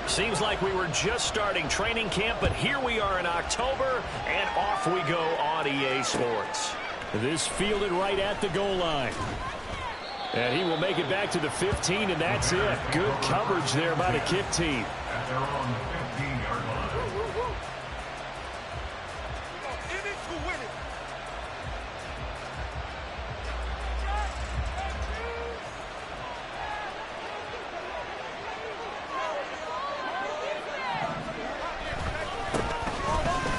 Seems like we were just starting training camp, but here we are in October, and off we go on EA Sports. This fielded right at the goal line. And he will make it back to the 15, and that's it. Good coverage there by the kick team.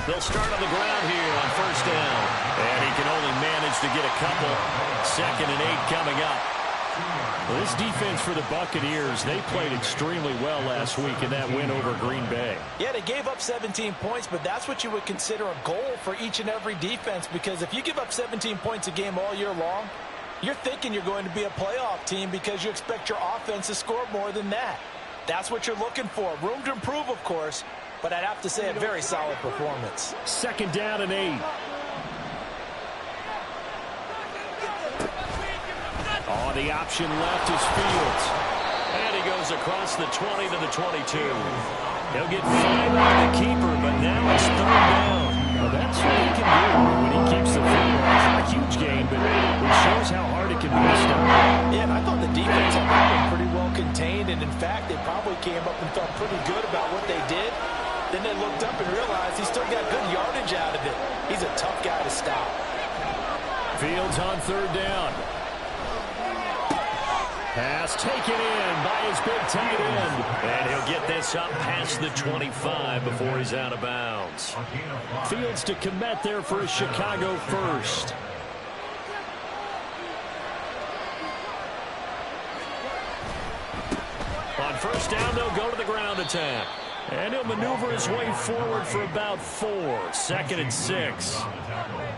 They'll start on the ground here on first down. And he can only manage to get a couple. 2nd and 8 coming up. Well, this defense for the Buccaneers, they played extremely well last week in that win over Green Bay. Yeah, they gave up 17 points, but that's what you would consider a goal for each and every defense, because if you give up 17 points a game all year long, you're thinking you're going to be a playoff team because you expect your offense to score more than that. That's what you're looking for. Room to improve, of course, but I'd have to say a very solid performance. 2nd down and 8. Oh, the option left is Fields. And he goes across the 20 to the 22. He'll get 5 out of the keeper, but now it's 3rd down. Well, that's what he can do when he keeps the football. It's not a huge gain, but it shows how hard it can be to stop. Yeah, and I thought the defense had been pretty well contained, and in fact, they probably came up and felt pretty good about what they did. Then they looked up and realized he still got good yardage out of it. He's a tough guy to stop. Fields on 3rd down. Pass taken in by his big tight end. And he'll get this up past the 25 before he's out of bounds. Fields to commit there for a Chicago first. On first down, they'll go to the ground attack. And he'll maneuver his way forward for about 4. 2nd and 6.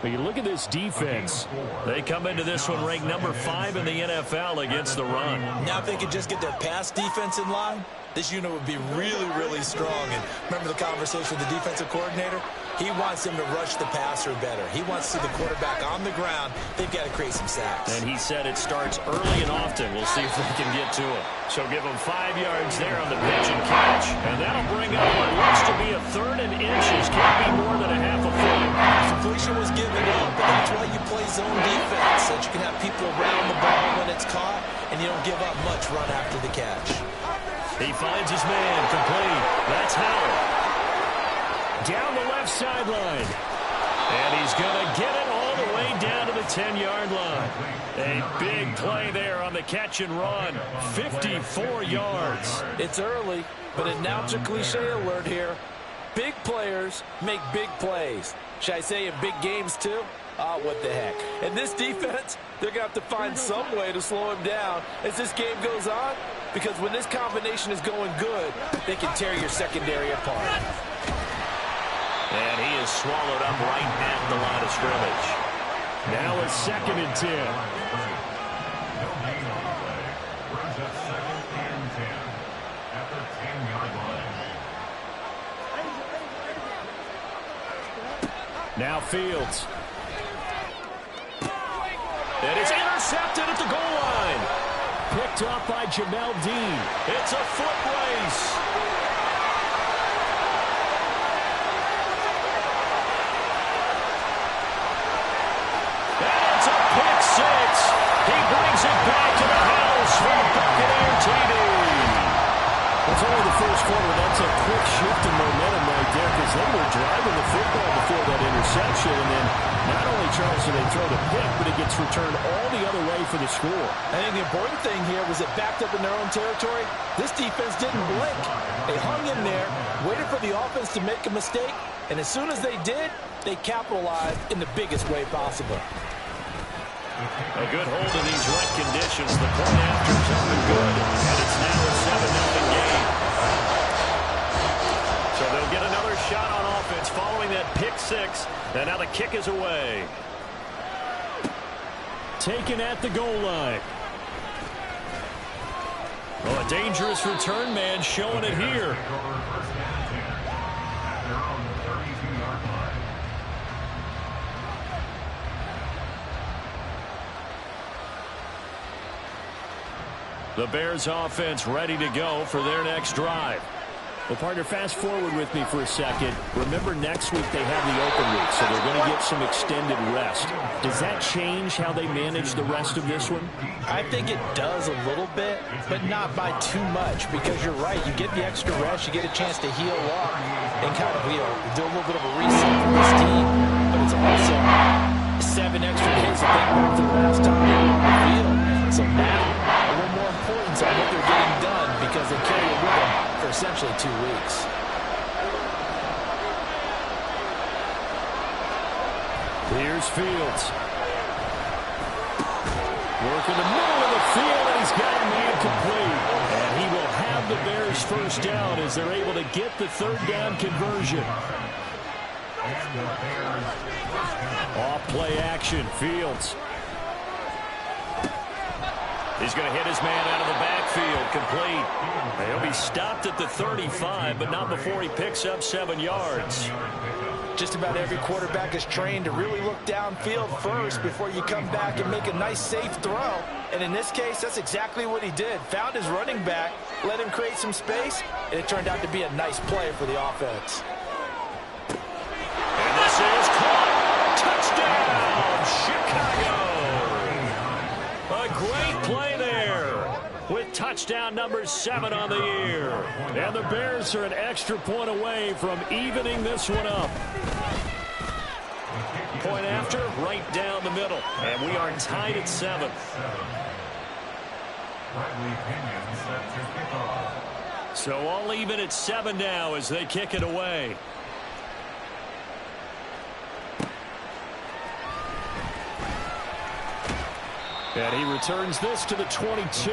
But you look at this defense. They come into this one ranked number 5 in the NFL against the run. Now if they could just get their pass defense in line, this unit would be really, really strong. And remember the conversation with the defensive coordinator? He wants them to rush the passer better. He wants to see the quarterback on the ground. They've got to create some sacks. And he said it starts early and often. We'll see if they can get to him. So give him 5 yards there on the pitch and catch. And that'll bring up what looks to be a 3rd and inches. Can't be more than a half a foot. Completion was given up, but that's why you play zone defense, so that you can have people around the ball when it's caught, and you don't give up much run after the catch. He finds his man complete. That's Howard. Down the left sideline. And he's going to get it all the way down to the 10-yard line. A big play there on the catch and run. 54 yards. It's early, but announcer cliche alert here. Big players make big plays. Should I say in big games too? Oh, what the heck. And this defense, they're going to have to find some way to slow him down as this game goes on, because when this combination is going good, they can tear your secondary apart. And he is swallowed up right at the line of scrimmage. Now it's 2nd and 10. Now Fields. And it's intercepted at the goal line. Picked up by Jamel Dean. It's a foot race. And it's a pick 6. He brings it back to the house for Buccaneer TV. It's only the first quarter. That's a quick shift in momentum right there, because they were driving the football before that interception. And then not only, Charles, do they throw the pick, but it gets returned all the other way for the score. I think the important thing here was it backed up in their own territory. This defense didn't blink. They hung in there, waited for the offense to make a mistake, and as soon as they did, they capitalized in the biggest way possible. A good hold in these wet conditions. The point after's up and good, and it's now a 7-0 game. So they'll get another shot on offense following that pick 6, and now the kick is away. Taken at the goal line. Oh, a dangerous return man showing it here. The Bears offense ready to go for their next drive. Well, partner, fast forward with me for a second. Remember, next week they have the open week, so they're going to get some extended rest. Does that change how they manage the rest of this one? I think it does a little bit, but not by too much, because you're right. You get the extra rest, you get a chance to heal up and kind of, do a little bit of a reset for this team. But it's also 7 extra days to think back to the last time they were on the field. So now, a little more importance on what they're getting done, because they carry it with them for essentially 2 weeks. Here's Fields. Working the middle of the field, and he's got a man complete. And he will have the Bears first down as they're able to get the third down conversion. Off play action, Fields. He's going to hit his man out of the backfield, complete. He'll be stopped at the 35, but not before he picks up 7 yards. Just about every quarterback is trained to really look downfield first before you come back and make a nice, safe throw. And in this case, that's exactly what he did. Found his running back, let him create some space, and it turned out to be a nice play for the offense. And this is caught. Touchdown, Chicago. A great play there with touchdown number 7 on the year. And the Bears are an extra point away from evening this one up. Point after, right down the middle. And we are tied at 7. So all even at 7 now as they kick it away. And he returns this to the 22.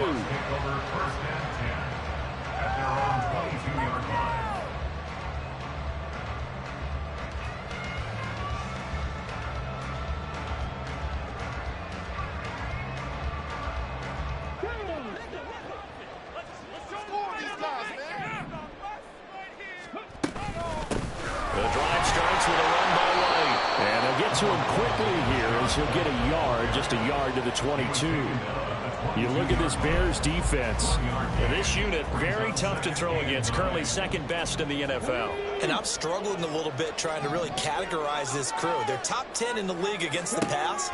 To him quickly here as he'll get a yard, just a yard to the 22. You look at this Bears defense. And this unit, very tough to throw against, currently second best in the NFL. And I'm struggling a little bit trying to really categorize this crew. They're top 10 in the league against the pass,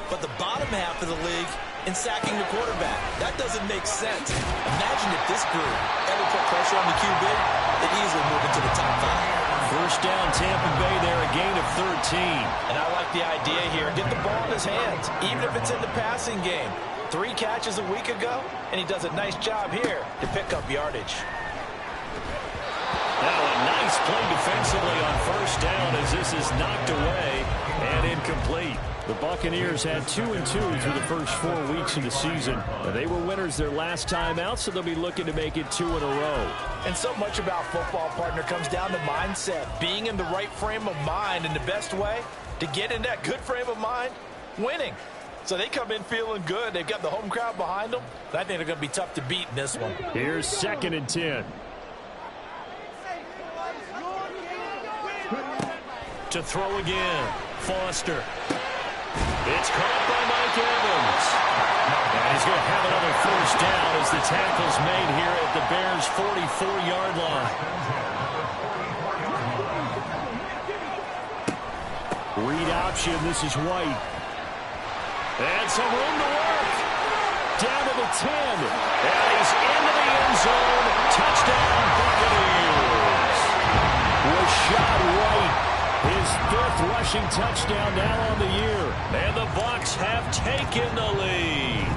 but the bottom half of the league in sacking the quarterback. That doesn't make sense. Imagine if this group ever put pressure on the QB, they'd easily move into the top 5. First down, Tampa Bay there, a gain of 13. And I like the idea here. Get the ball in his hands, even if it's in the passing game. 3 catches a week ago, and he does a nice job here to pick up yardage. Now a nice play defensively on first down as this is knocked away and incomplete. The Buccaneers had 2-2 through the first 4 weeks of the season. They were winners their last time out, so they'll be looking to make it 2 in a row. And so much about football, partner, comes down to mindset. Being in the right frame of mind, and the best way to get in that good frame of mind, winning. So they come in feeling good. They've got the home crowd behind them. I think they're going to be tough to beat in this one. Here's 2nd and 10. To throw again, Foster. It's caught by Mike Evans. And he's going to have another first down as the tackle's made here at the Bears' 44-yard line. Read option, this is White. And some room to work. Down to the 10. And he's into the end zone. Touchdown, Buccaneers. Rashad White, his 5th rushing touchdown now on the year. And the Bucs have taken the lead.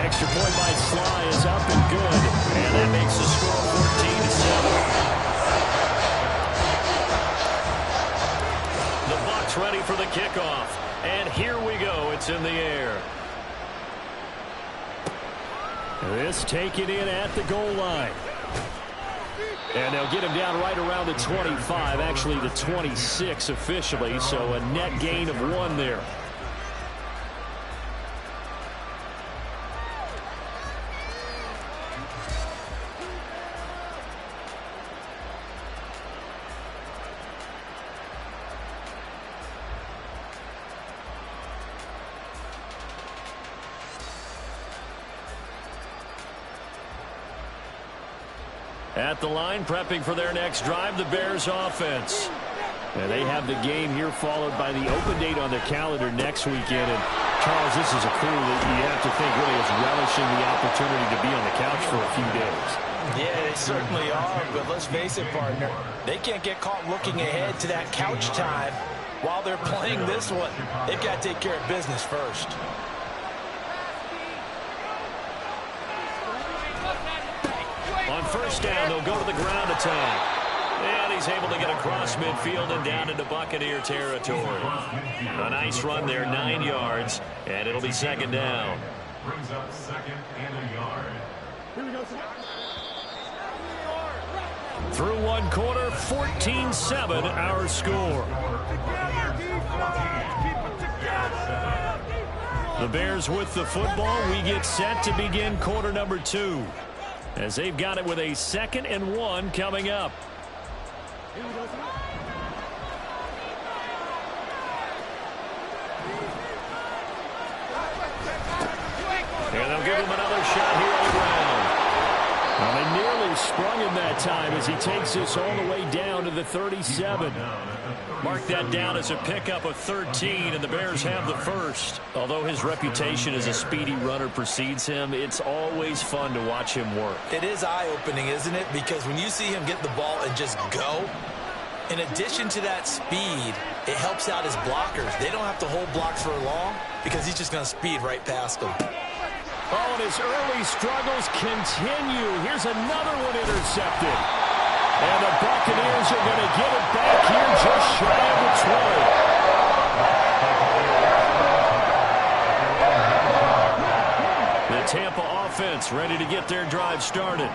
Extra point by Sly is up and good. And that makes the score 14-7. The Bucs ready for the kickoff. And here we go. It's in the air. This taken in at the goal line. And they'll get him down right around the 25, actually the 26 officially, so a net gain of 1 there. At the line, prepping for their next drive, the Bears offense. And they have the game here followed by the open date on their calendar next weekend. And Charles, this is a crew that you have to think really is relishing the opportunity to be on the couch for a few days. Yeah, they certainly are, but let's face it, partner. They can't get caught looking ahead to that couch time while they're playing this one. They've got to take care of business first. On first down, they'll go to the ground attack. And he's able to get across midfield and down into Buccaneer territory. A nice run there, 9 yards, and it'll be second down. Brings up second and a yard. Here we go. Through one quarter, 14-7 our score. The Bears with the football. We get set to begin quarter number 2. As they've got it with a 2nd and 1 coming up. And they'll give him another shot here on the ground. Well, they nearly sprung him that time as he takes this all the way down to the 37. Mark that down as a pickup of 13, and the Bears have the first. Although his reputation as a speedy runner precedes him, it's always fun to watch him work. It is eye-opening, isn't it? Because when you see him get the ball and just go, in addition to that speed, it helps out his blockers. They don't have to hold blocks for long because he's just going to speed right past them. Oh, and his early struggles continue. Here's another one intercepted. And the Buccaneers are going to get it back here just shy of the 20. The Tampa offense ready to get their drive started.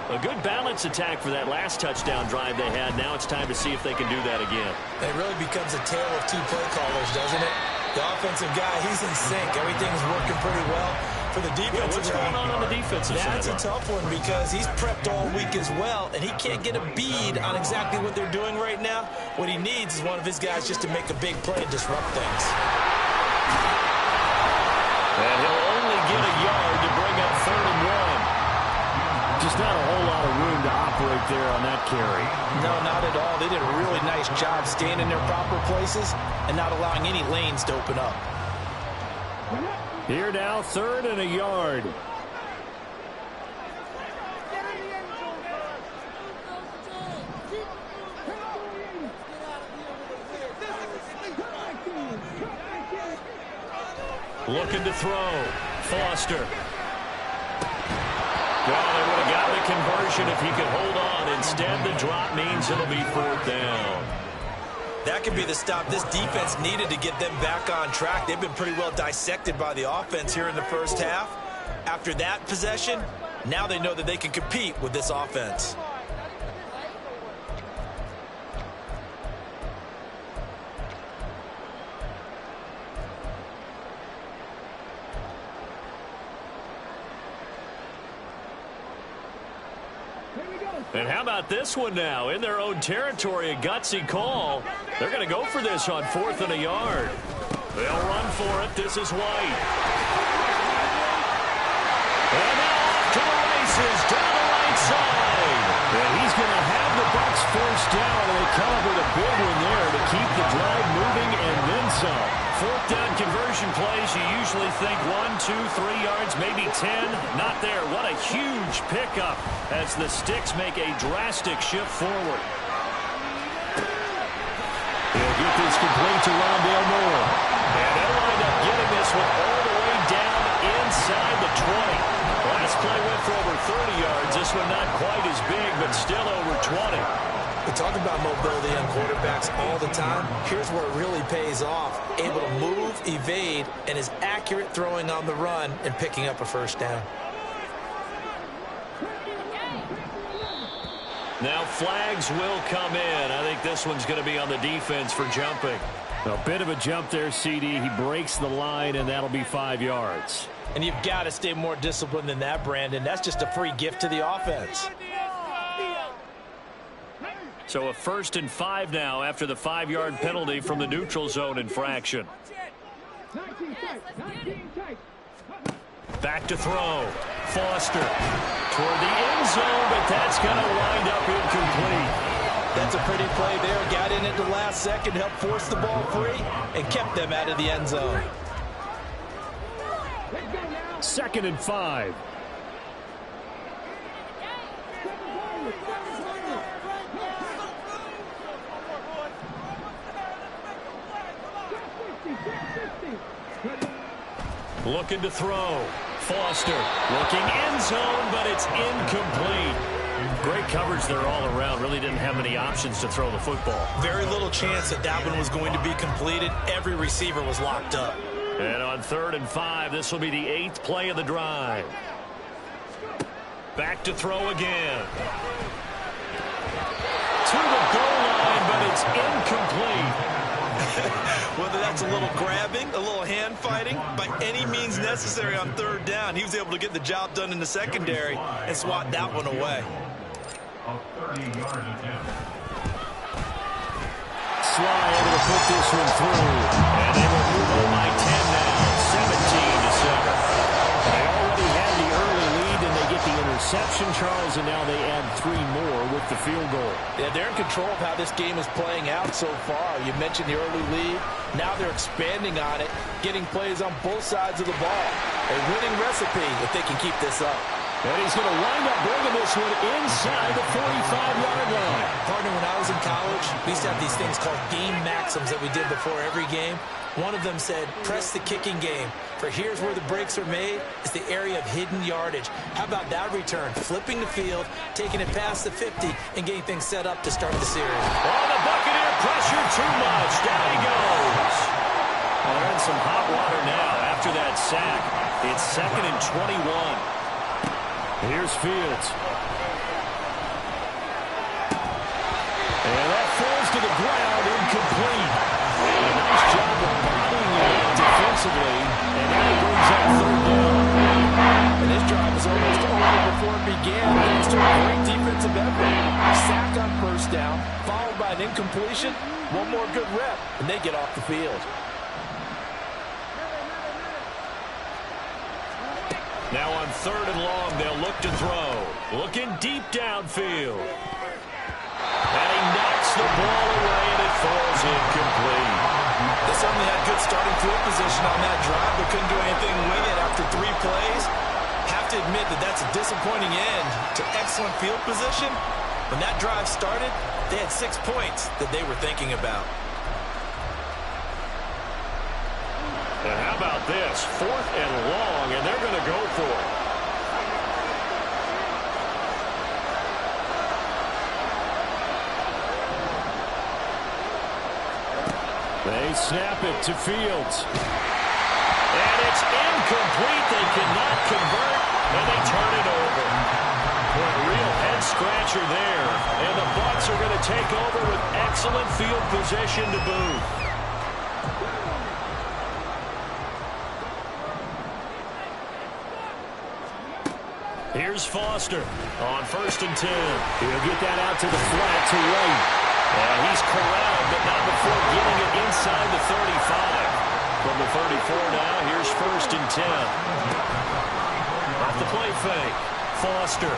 A good balance attack for that last touchdown drive they had. Now it's time to see if they can do that again. It really becomes a tale of two play callers, doesn't it? The offensive guy, he's in sync. Everything's working pretty well. For the defensive what's going on the defensive side? That's a tough one because he's prepped all week as well, and he can't get a bead on exactly what they're doing right now. What he needs is one of his guys just to make a big play and disrupt things. And he'll only get a yard to bring up 3rd and 1. Just not a whole lot of room to operate there on that carry. No, not at all. They did a really nice job staying in their proper places and not allowing any lanes to open up. Here now, 3rd and a yard. Looking to throw. Foster. Well, they would have gotten the conversion if he could hold on. Instead, the drop means it'll be 4th down. That could be the stop this defense needed to get them back on track. They've been pretty well dissected by the offense here in the first half. After that possession, now they know that they can compete with this offense. And how about this one now? In their own territory, a gutsy call. They're going to go for this on 4th and a yard. They'll run for it. This is White. And now off to the races down the right side. And he's going to have the Bucs first down, and they come up with a big one there to keep the drive moving and then some. 4th down conversion plays, you usually think 1, 2, 3 yards, maybe 10. Not there. What a huge pickup as the Sticks make a drastic shift forward. They'll get this complete to Rondale Moore. And they'll wind up getting this one all the way down inside the 20. Last play went for over 30 yards. This one not quite as big, but still over 20. We talk about mobility on quarterbacks all the time. Here's where it really pays off. Able to move, evade, and is accurate throwing on the run and picking up a first down. Now flags will come in. I think this one's going to be on the defense for jumping. A bit of a jump there, CD. He breaks the line, and that'll be 5 yards. And you've got to stay more disciplined than that, Brandon. That's just a free gift to the offense. So a 1st and 5 now after the 5-yard penalty from the neutral zone infraction. Back to throw. Foster toward the end zone, but that's going to wind up incomplete. That's a pretty play there. Got in at the last second, helped force the ball free, and kept them out of the end zone. 2nd and 5. Looking to throw. Foster looking end zone, but it's incomplete. Great coverage there all around. Really didn't have many options to throw the football. Very little chance that that one was going to be completed. Every receiver was locked up. And on 3rd and 5, this will be the 8th play of the drive. Back to throw again. To the goal line, but it's incomplete. Whether that's a little grabbing, a little hand fighting, by any means necessary on 3rd down, he was able to get the job done in the secondary and swat that one away. A 30-yard attempt. Sly able to put this one through. And they will move on by 10 now, 17-7. They already had the early lead, and they get the interception, Charles, and now they add 3 more with the field goal. Yeah, they're in control of how this game is playing out so far. You mentioned the early lead. Now they're expanding on it, getting plays on both sides of the ball. A winning recipe if they can keep this up. And he's going to wind up bringing this one inside the 45-yard line. Partner, when I was in college, we used to have these things called game maxims that we did before every game. One of them said, press the kicking game. For here's where the breaks are made. It's the area of hidden yardage. How about that return? Flipping the field, taking it past the 50, and getting things set up to start the series. Oh, the Buccaneer pressure too much. Down he goes. Well, they're in some hot water now after that sack. It's 2nd and 21. Here's Fields. And that falls to the ground, incomplete. A nice job of bottling it up defensively, and now he brings up 3rd down. And this drive was almost over before it began. Thanks to a great defensive effort. Sack on 1st down, followed by an incompletion. One more good rep, and they get off the field. Now on 3rd and long, they'll look to throw. Looking deep downfield. And he knocks the ball away, and it falls incomplete. They certainly had good starting field position on that drive, but couldn't do anything with it after 3 plays. Have to admit that that's a disappointing end to excellent field position. When that drive started, they had 6 points that they were thinking about. And how about this? 4th and long, and they're going to go for it. They snap it to Fields. And it's incomplete. They cannot convert, and they turn it over. Boy, a real head-scratcher there. And the Bucs are going to take over with excellent field position to boot. Here's Foster on 1st and 10. He'll get that out to the flat to White. And he's corralled, but not before getting it inside the 35. From the 34 now, here's 1st and 10. Off the play fake. Foster.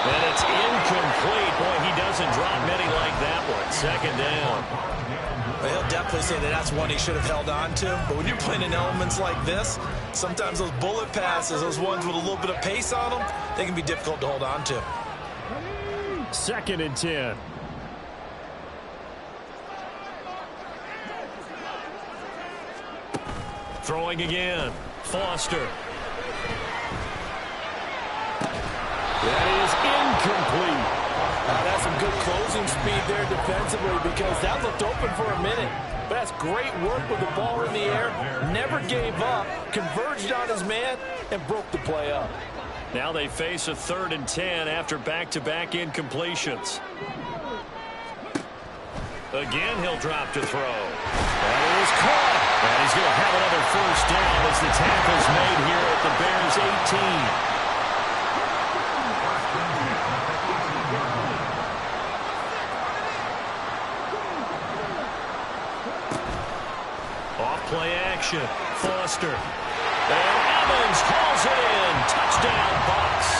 And it's incomplete. Boy, he doesn't drop many like that one. 2nd down. Well, he'll definitely say that that's one he should have held on to. But when you're playing in elements like this, sometimes those bullet passes, those ones with a little bit of pace on them, they can be difficult to hold on to. 2nd and 10. Throwing again. Foster. That is incomplete. That's some good closing speed there defensively because that looked open for a minute. But that's great work with the ball in the air. Never gave up, converged on his man, and broke the play up. Now they face a 3rd and 10 after back-to-back incompletions. Again, he'll drop to throw. That is caught. And he's going to have another 1st down as the tackle's made here at the Bears' 18. Play action. Foster. And Evans hauls it in. Touchdown, Bucs.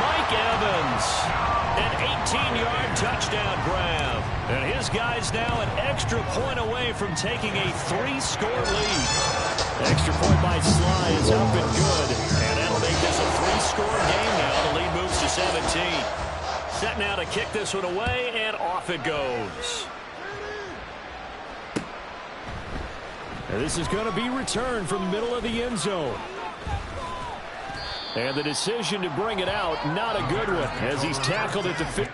Mike Evans, an 18-yard touchdown grab. And his guy's now an extra point away from taking a 3-score lead. Extra point by Sly is up and good. And that'll make this a 3-score game now. The lead moves to 17. Set now to kick this one away, and off it goes. And this is going to be returned from the middle of the end zone. And the decision to bring it out, not a good one, as he's tackled at the 50.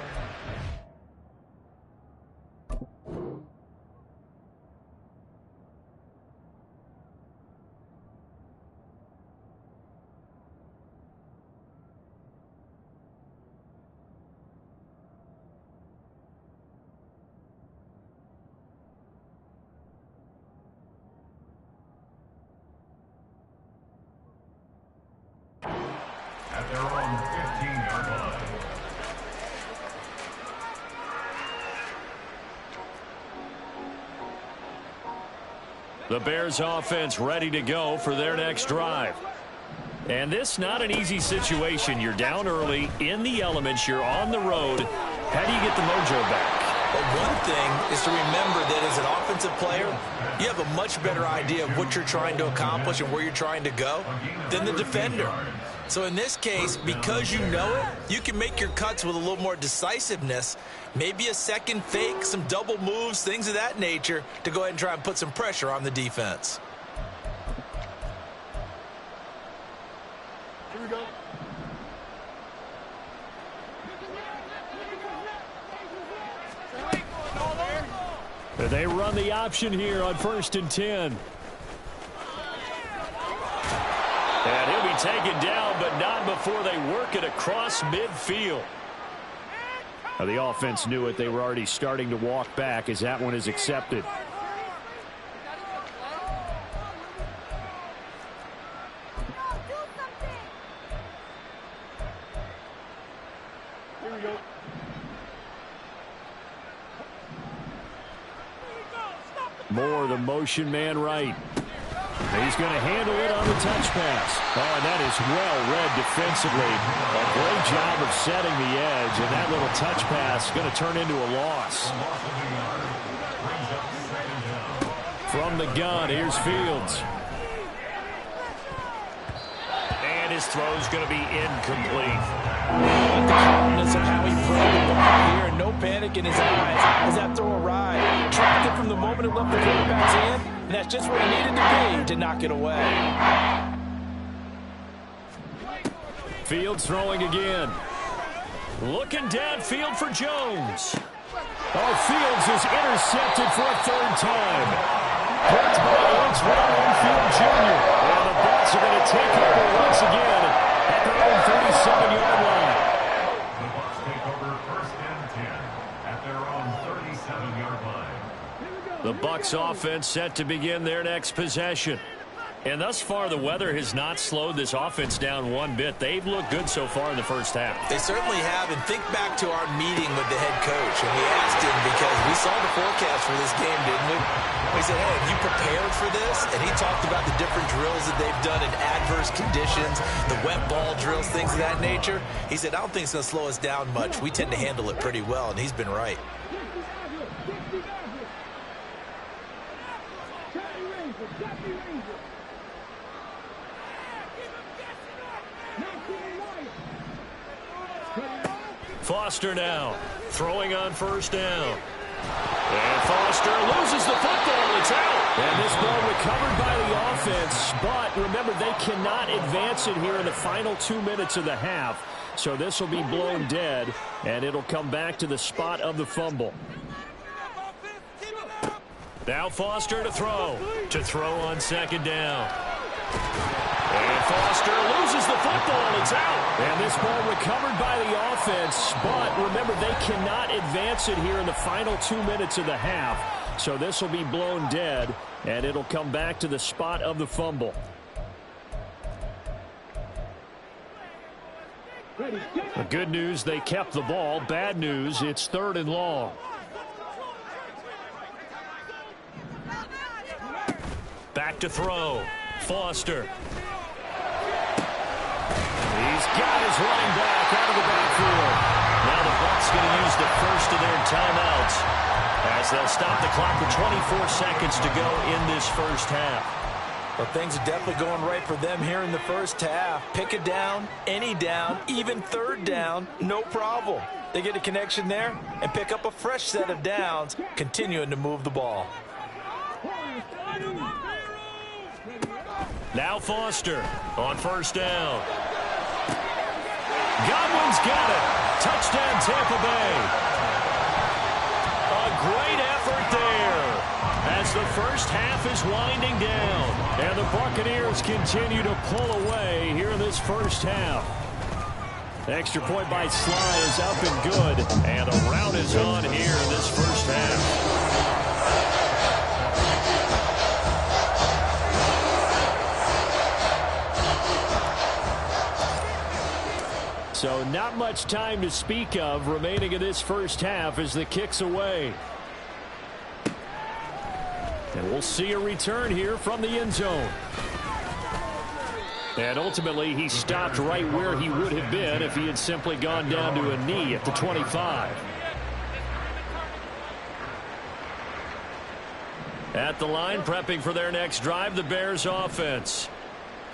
At their own 15-yard line. The Bears offense ready to go for their next drive. And this not an easy situation. You're down early, in the elements, you're on the road. How do you get the mojo back? Well, one thing is to remember that as an offensive player, you have a much better idea of what you're trying to accomplish and where you're trying to go than the defender. So in this case, because you know it, you can make your cuts with a little more decisiveness, maybe a second fake, some double moves, things of that nature, to go ahead and try and put some pressure on the defense. Here we go. They run the option here on 1st and 10. And he'll be taken down, but not before they work it across midfield. Now, the offense knew it. They were already starting to walk back as that one is accepted. Here we go. Moore, the motion man right. He's going to handle it on the touch pass. Oh, and that is well read defensively. A great job of setting the edge, and that little touch pass is going to turn into a loss. From the gun, here's Fields. And his throw's going to be incomplete. The calmness of how he threw the ball here, and no panic in his eyes as that throw arrived. Tracked it from the moment it left the quarterback's hand, and that's just where he needed to be to knock it away. Fields throwing again. Looking downfield for Jones. Oh, Fields is intercepted for a 3rd time. Picked by Antoine Winfield Jr. And the Bucs are going to take over once again at their own 37-yard line. The Bucs take over 1st and 10 at their own 37-yard line. The Bucs offense set to begin their next possession. And thus far, the weather has not slowed this offense down one bit. They've looked good so far in the first half. They certainly have, and think back to our meeting with the head coach, and we asked him because we saw the forecast for this game, didn't we? We said, hey, have you prepared for this? And he talked about the different drills that they've done in adverse conditions, the wet ball drills, things of that nature. He said, I don't think it's going to slow us down much. We tend to handle it pretty well, and he's been right. Foster now, throwing on 1st down. And Foster loses the football. It's out. And this ball recovered by the offense. But remember, they cannot advance it here in the final 2 minutes of the half. So this will be blown dead, and it'll come back to the spot of the fumble. Now Foster to throw. To throw on 2nd down. And Foster loses the football. It's out. And this ball recovered by the offense. But remember, they cannot advance it here in the final 2 minutes of the half. So this will be blown dead, and it'll come back to the spot of the fumble. The good news, they kept the ball. Bad news, it's 3rd and long. Back back to throw. Foster. He's got his running back out of the backfield. Now the Bucs going to use the first of their timeouts as they'll stop the clock with 24 seconds to go in this first half. Well, things are definitely going right for them here in the first half. Pick a down, any down, even third down, no problem. They get a connection there and pick up a fresh set of downs, continuing to move the ball. Now Foster on first down. Godwin's got it. Touchdown, Tampa Bay. A great effort there as the first half is winding down. And the Buccaneers continue to pull away here in this first half. Extra point by Sly is up and good. And the rout is on here in this first half. So not much time to speak of remaining in this first half as the kick's away. And we'll see a return here from the end zone. And ultimately, he stopped right where he would have been if he had simply gone down to a knee at the 25. At the line, prepping for their next drive, the Bears offense.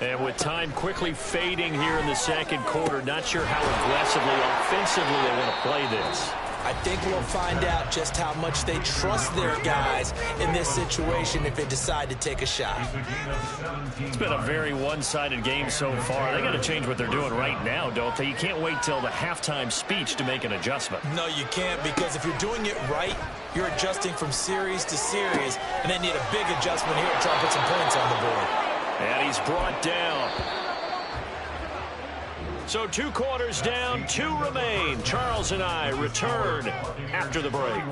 And with time quickly fading here in the second quarter, not sure how aggressively, offensively they want to play this. I think we'll find out just how much they trust their guys in this situation if they decide to take a shot. It's been a very one-sided game so far. They got to change what they're doing right now, don't they? You can't wait till the halftime speech to make an adjustment. No, you can't, because if you're doing it right, you're adjusting from series to series, and they need a big adjustment here to try and put some points on the board. And he's brought down. So 2 quarters down, 2 remain. Charles and I return after the break.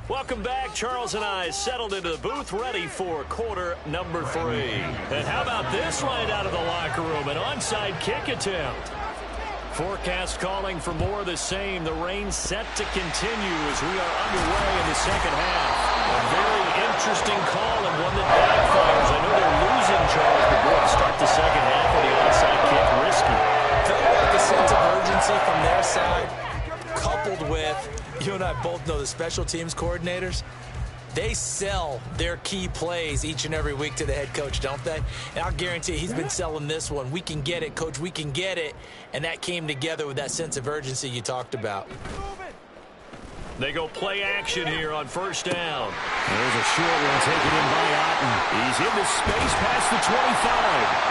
Welcome back. Charles and I settled into the booth, ready for quarter number 3. And how about this right out of the locker room? An onside kick attempt. Forecast calling for more of the same. The rain set to continue as we are underway in the second half. A very interesting call and one that backfires. I know they're losing, Charles, but boy, to start the second half with the onside kick, risky. Felt like a sense of urgency from their side, coupled with, you and I both know the special teams coordinators, they sell their key plays each and every week to the head coach, don't they? And I'll guarantee he's been selling this one. We can get it, coach, we can get it. And that came together with that sense of urgency you talked about. They go play action here on first down. There's a short one taken in by Otten. He's into space past the 25.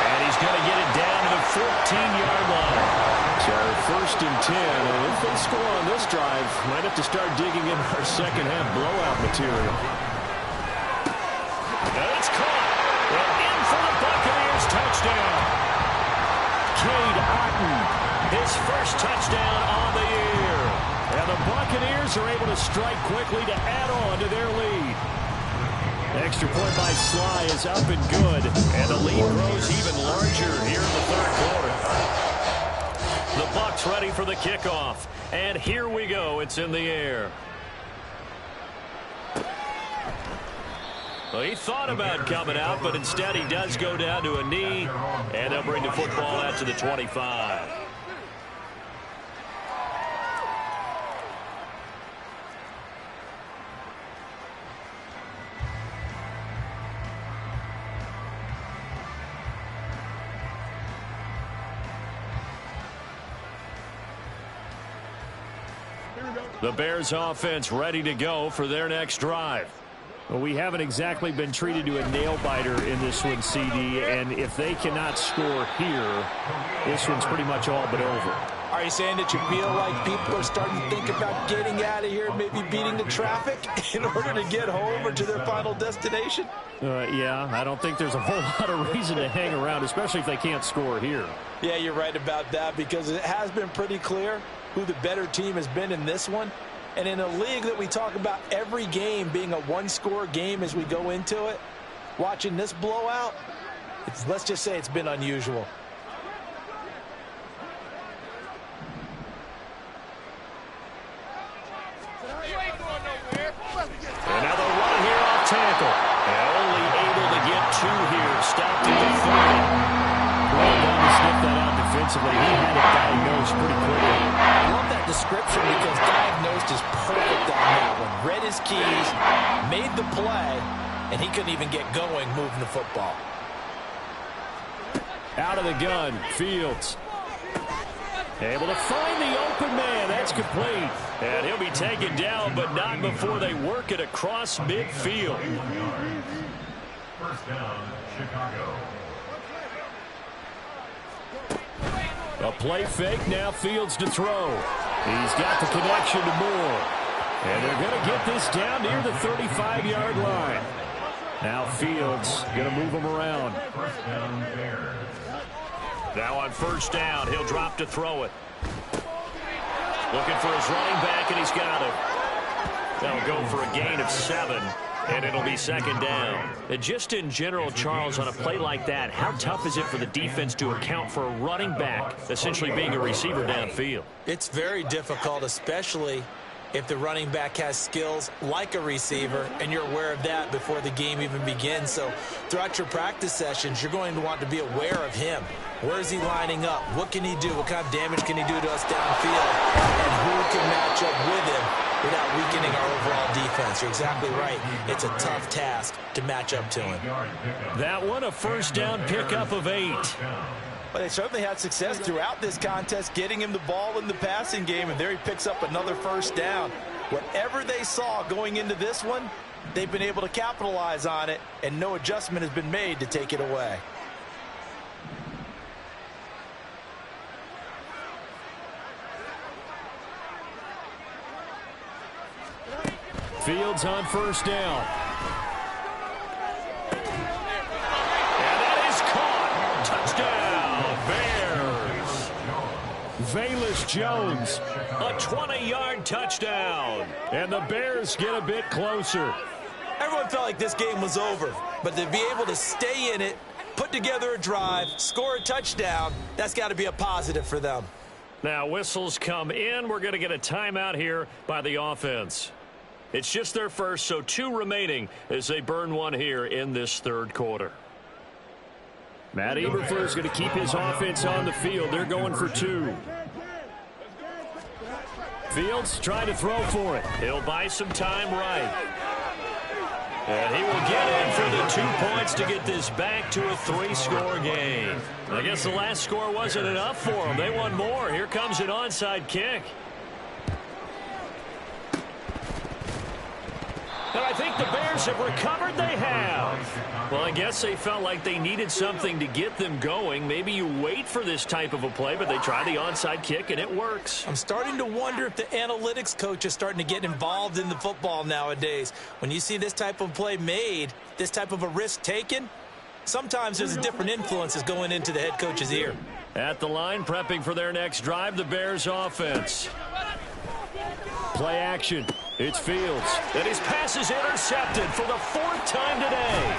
And he's going to get it down to the 14-yard line. So first and 10. And if they score on this drive, might have to start digging in our second half blowout material. And it's caught. And in for the Buccaneers touchdown. Cade Otten, his first touchdown on the year. And the Buccaneers are able to strike quickly to add on to their lead. Extra point by Sly is up and good. And the lead grows even larger here in the third quarter. The Bucs ready for the kickoff. And here we go. It's in the air. Well, he thought about coming out, but instead he does go down to a knee. And they'll bring the football out to the 25. The Bears offense ready to go for their next drive. Well, we haven't exactly been treated to a nail-biter in this one, CD, and if they cannot score here, this one's pretty much all but over. Are you saying that you feel like people are starting to think about getting out of here, maybe beating the traffic in order to get home or to their final destination? Yeah, I don't think there's a whole lot of reason to hang around, especially if they can't score here. Yeah, you're right about that, because it has been pretty clear who the better team has been in this one. And in a league that we talk about every game being a one-score game as we go into it, watching this blowout, let's just say it's been unusual. And now the run here off tackle. And only able to get 2 here. Stopped at the 30. Well done to sniff that out defensively. He had it diagnosed pretty quickly. I love that description because diagnosed is perfect on that one. Read his keys, made the play, and he couldn't even get going moving the football. Out of the gun, Fields. Able to find the open man. That's complete. And he'll be taken down, but not before they work it across midfield. First down, Chicago. A play fake, now Fields to throw. He's got the connection to Moore. And they're going to get this down near the 35-yard line. Now Fields going to move him around. First down, Bears. Now on first down, he'll drop to throw it. Looking for his running back, and he's got it. They'll go for a gain of 7, and it'll be second down. And just in general, Charles, on a play like that, how tough is it for the defense to account for a running back essentially being a receiver downfield? It's very difficult, especially if the running back has skills like a receiver, and you're aware of that before the game even begins. So throughout your practice sessions, you're going to want to be aware of him. Where is he lining up? What can he do? What kind of damage can he do to us downfield? And who can match up with him without weakening our overall defense? You're exactly right. It's a tough task to match up to him. That one, a first down pickup of 8. Well, they certainly had success throughout this contest getting him the ball in the passing game, and there he picks up another first down. Whatever they saw going into this one, they've been able to capitalize on it, and no adjustment has been made to take it away. Fields on first down. And that is caught. Touchdown, Bears. Velus Jones. A 20-yard touchdown. And the Bears get a bit closer. Everyone felt like this game was over, but to be able to stay in it, put together a drive, score a touchdown, that's got to be a positive for them. Now whistles come in. We're going to get a timeout here by the offense. It's just their first, so 2 remaining as they burn one here in this third quarter. Matt Eberflus is going to keep his offense on the field. They're going for 2. Fields trying to throw for it. He'll buy some time right. And he will get in for the 2 points to get this back to a 3-score game. I guess the last score wasn't enough for them. They want more. Here comes an onside kick. And I think the Bears have recovered. They have. Well, I guess they felt like they needed something to get them going. Maybe you wait for this type of a play, but they try the onside kick, and it works. I'm starting to wonder if the analytics coach is starting to get involved in the football nowadays. When you see this type of play made, this type of a risk taken, sometimes there's a different influences going into the head coach's ear. At the line, prepping for their next drive, the Bears offense. Play action. It's Fields. And his pass is intercepted for the 4th time today.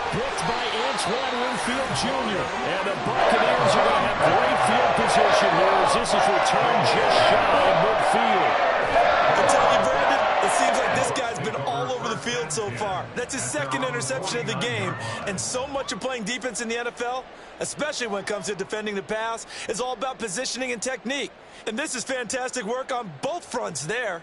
Picked by Antoine Winfield Jr. And the Buccaneers are going to have great field position here as this is returned just shy of midfield. I'm telling you, Brandon, it seems like this guy's been all over the field so far. That's his 2nd interception of the game. And so much of playing defense in the NFL, especially when it comes to defending the pass, is all about positioning and technique. And this is fantastic work on both fronts there.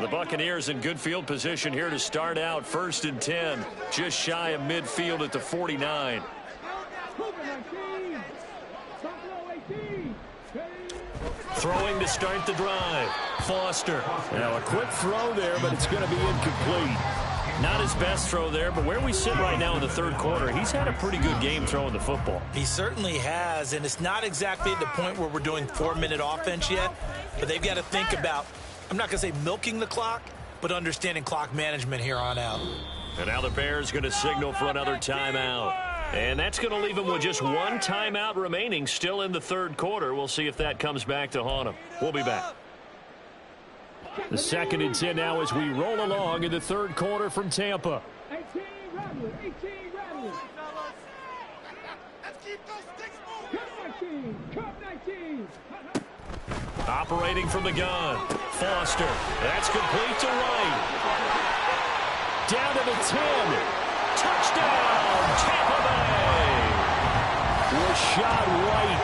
The Buccaneers in good field position here to start out. 1st and 10, just shy of midfield at the 49. Throwing to start the drive. Foster. Now a quick throw there, but it's going to be incomplete. Not his best throw there, but where we sit right now in the third quarter, he's had a pretty good game throwing the football. He certainly has, and it's not exactly at the point where we're doing 4-minute offense yet, but they've got to think about, I'm not going to say milking the clock, but understanding clock management here on out. And now the Bears going to signal for another timeout. And that's going to leave them with just 1 timeout remaining still in the third quarter. We'll see if that comes back to haunt them. We'll be back. The 2nd and 10 now as we roll along in the third quarter from Tampa. 18 Rebels, 18 Rebels. Let's keep those sticks moving. Operating from the gun. Foster. That's complete to Wright. Down to the 10. Touchdown, Tampa Bay. Rashad White.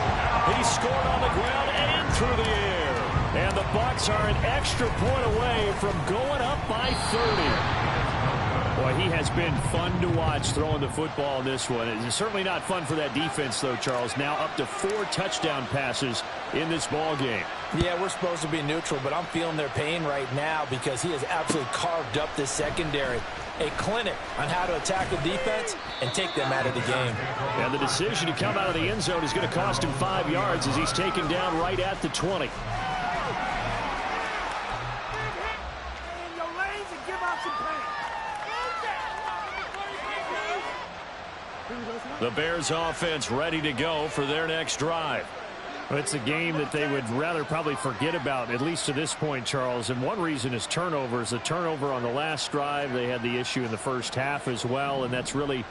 He scored on the ground and through the air. And the Bucs are an extra point away from going up by 30. Boy, he has been fun to watch throwing the football in this one. It's certainly not fun for that defense, though, Charles. Now up to 4 touchdown passes in this ball game. Yeah, we're supposed to be neutral, but I'm feeling their pain right now because he has absolutely carved up this secondary. A clinic on how to attack the defense and take them out of the game. And the decision to come out of the end zone is going to cost him 5 yards as he's taken down right at the 20. The Bears offense ready to go for their next drive. It's a game that they would rather probably forget about, at least to this point, Charles. And one reason is turnovers. The turnover on the last drive, they had the issue in the first half as well. And that's really,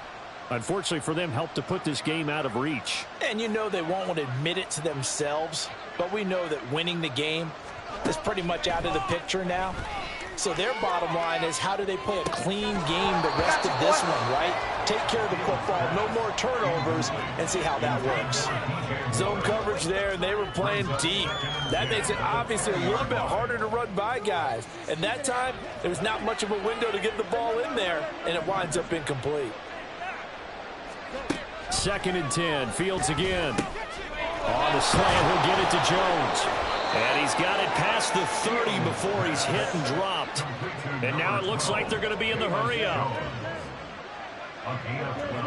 unfortunately for them, helped to put this game out of reach. And you know they won't admit it to themselves, but we know that winning the game is pretty much out of the picture now. So their bottom line is, how do they play a clean game the rest of this one, right? Take care of the football, no more turnovers, and see how that works. Zone coverage there, and they were playing deep. That makes it obviously a little bit harder to run by guys. And that time, there's not much of a window to get the ball in there, and it winds up incomplete. 2nd and 10, Fields again. On the slant, he'll get it to Jones. And he's got it past the 30 before he's hit and dropped. And now it looks like they're going to be in the hurry-up. A gain of 12.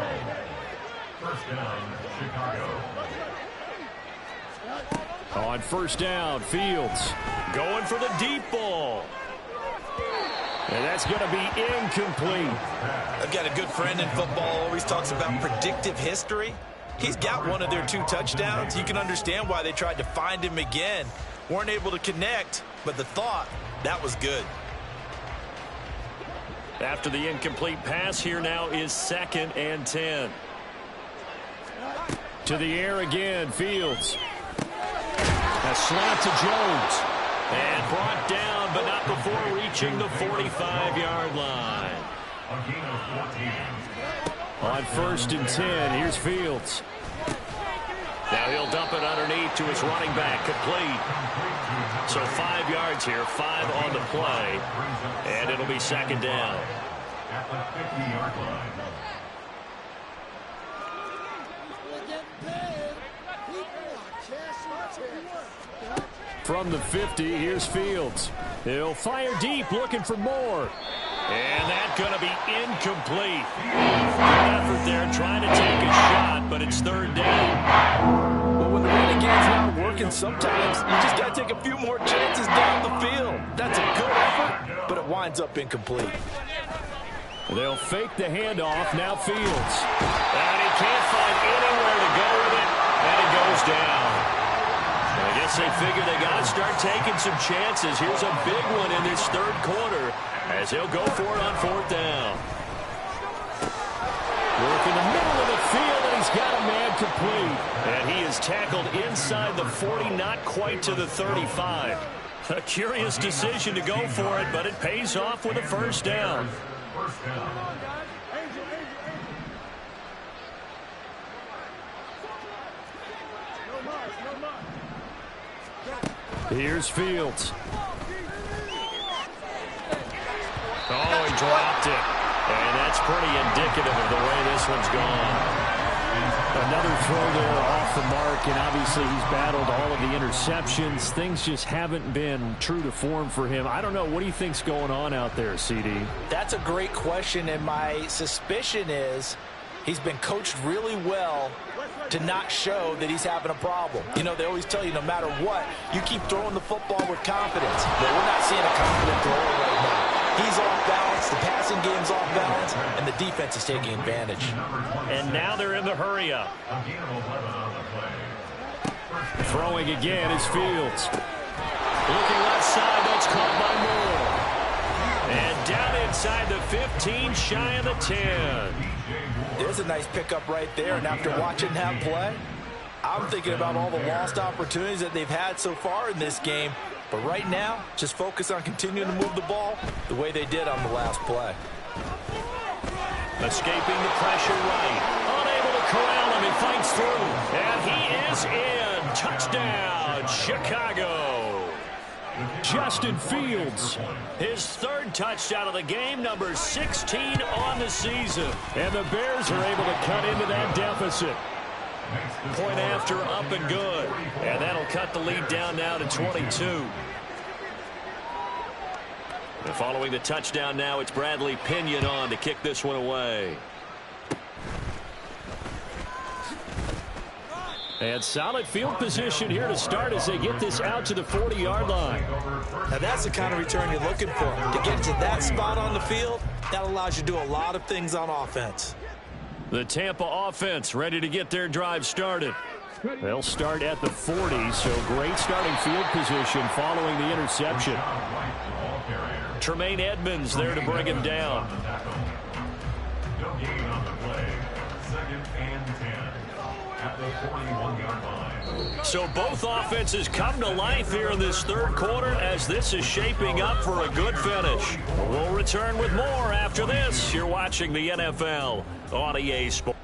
First down, Chicago. On first down, Fields Going for the deep ball. and that's going to be incomplete. I've got a good friend in football, always talks about predictive history. He's got one of their 2 touchdowns. You can understand why they tried to find him again. Weren't able to connect, but the thought, that was good. After the incomplete pass, here now is 2nd and 10. To the air again, Fields. A slant to Jones. And brought down, but not before reaching the 45-yard line. A gain of 14. On 1st and 10, here's Fields. Now he'll dump it underneath to his running back, complete. So 5 yards here, 5 on the play, and it'll be 2nd down. At the 50-yard line. From the 50, here's Fields. He'll fire deep, looking for more. And that's going to be incomplete. Good effort there, trying to take a shot, but it's 3rd down. But when the running game's not working, sometimes you just got to take a few more chances down the field. That's a good effort, but it winds up incomplete. They'll fake the handoff. Now Fields. And he can't find anywhere to go with it, and it goes down. I guess they figure they got to start taking some chances. Here's a big one in this 3rd quarter as he'll go for it on 4th down. Work in the middle of the field, and he's got a man complete. And he is tackled inside the 40, not quite to the 35. A curious decision to go for it, but it pays off with a 1st down. First down. Here's Fields. Oh, he dropped it. And that's pretty indicative of the way this one's gone. Another throw there off the mark, and obviously he's battled all of the interceptions. Things just haven't been true to form for him. I don't know. What do you think's going on out there, CD? That's a great question, and my suspicion is he's been coached really well to not show that he's having a problem. You know, they always tell you no matter what, you keep throwing the football with confidence. But we're not seeing a confident thrower right now. He's off balance, the passing game's off balance, and the defense is taking advantage. And now they're in the hurry-up. Throwing again is Fields. Looking left side, that's caught by Moore. And down inside the 15, shy of the 10. There's a nice pickup right there, and after watching that play, I'm thinking about all the lost opportunities that they've had so far in this game. But right now, just focus on continuing to move the ball the way they did on the last play. Escaping the pressure right. Unable to corral him. He fights through. And he is in. Touchdown, Chicago. Justin Fields, his third touchdown of the game, number 16 on the season. And the Bears are able to cut into that deficit. Point after, up and good. And that'll cut the lead down now to 22. And following the touchdown now, it's Bradley Pinion on to kick this one away. And solid field position here to start as they get this out to the 40-yard line. Now that's the kind of return you're looking for. To get to that spot on the field, that allows you to do a lot of things on offense. The Tampa offense ready to get their drive started. They'll start at the 40, so great starting field position following the interception. Tremaine Edmonds there to bring him down. No gain on the play. 2nd and 10 at the 41-yard line. So both offenses come to life here in this third quarter as this is shaping up for a good finish. We'll return with more after this. You're watching the NFL on EA Sports.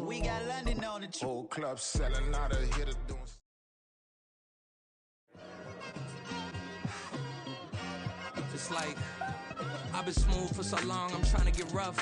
We got London on the whole club selling out of here to doing. It's like I've been smooth for so long, I'm trying to get rough.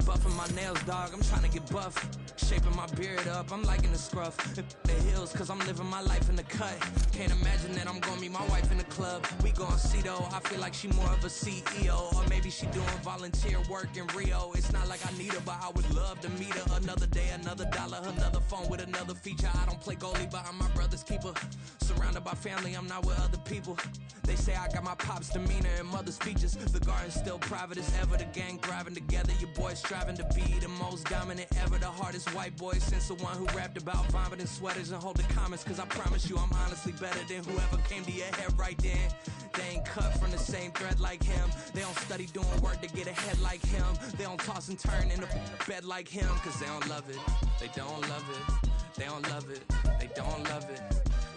Buffing my nails, dog, I'm trying to get buff. Shaping my beard up, I'm liking the scruff. The heels, cause I'm living my life in the cut. Can't imagine that I'm gonna meet my wife in the club. We gon' see though, I feel like she more of a CEO. Or maybe she doing volunteer work in Rio. It's not like I need her, but I would love to meet her. Another day, another dollar, another phone with another feature. I don't play goalie, but I'm my brother's keeper. Surrounded by family, I'm not with other people. They say I got my pop's demeanor and mother's features. The garden's still private as ever. The gang thriving together. Your boys striving to be the most dominant ever. The hardest white boy since the one who rapped about vomiting sweaters and hold the comments. Cause I promise you I'm honestly better than whoever came to your head right then. They ain't cut from the same thread like him. They don't study doing work to get ahead like him. They don't toss and turn in the bed like him. Cause they don't love it. They don't love it. They don't love it. They don't love it.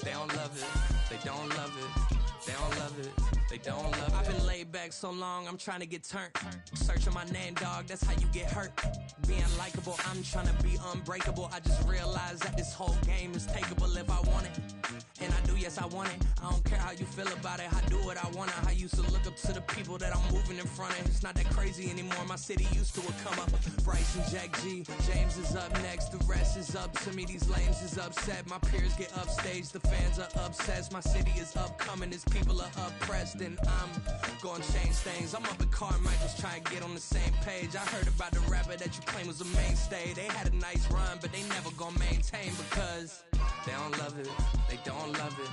They don't love it. They don't love it. They don't love it. They don't love it. I've been laid back so long, I'm trying to get turned. Searching my name, dog, that's how you get hurt. Being likable, I'm trying to be unbreakable. I just realized that this whole game is takeable if I want it. And I do, yes, I want it. I don't care how you feel about it. I do what I want to. I used to look up to the people that I'm moving in front of. It's not that crazy anymore. My city used to come up. Bryce and Jack G. James is up next. The rest is up to me. These lames is upset. My peers get upstage. The fans are obsessed. My city is upcoming. These people are oppressed. And I'm gonna change things. I'm up at Carmichael's trying to get on the same page. I heard about the rapper that you claim was a mainstay. They had a nice run, but they never gonna maintain because they don't love it. They don't love it.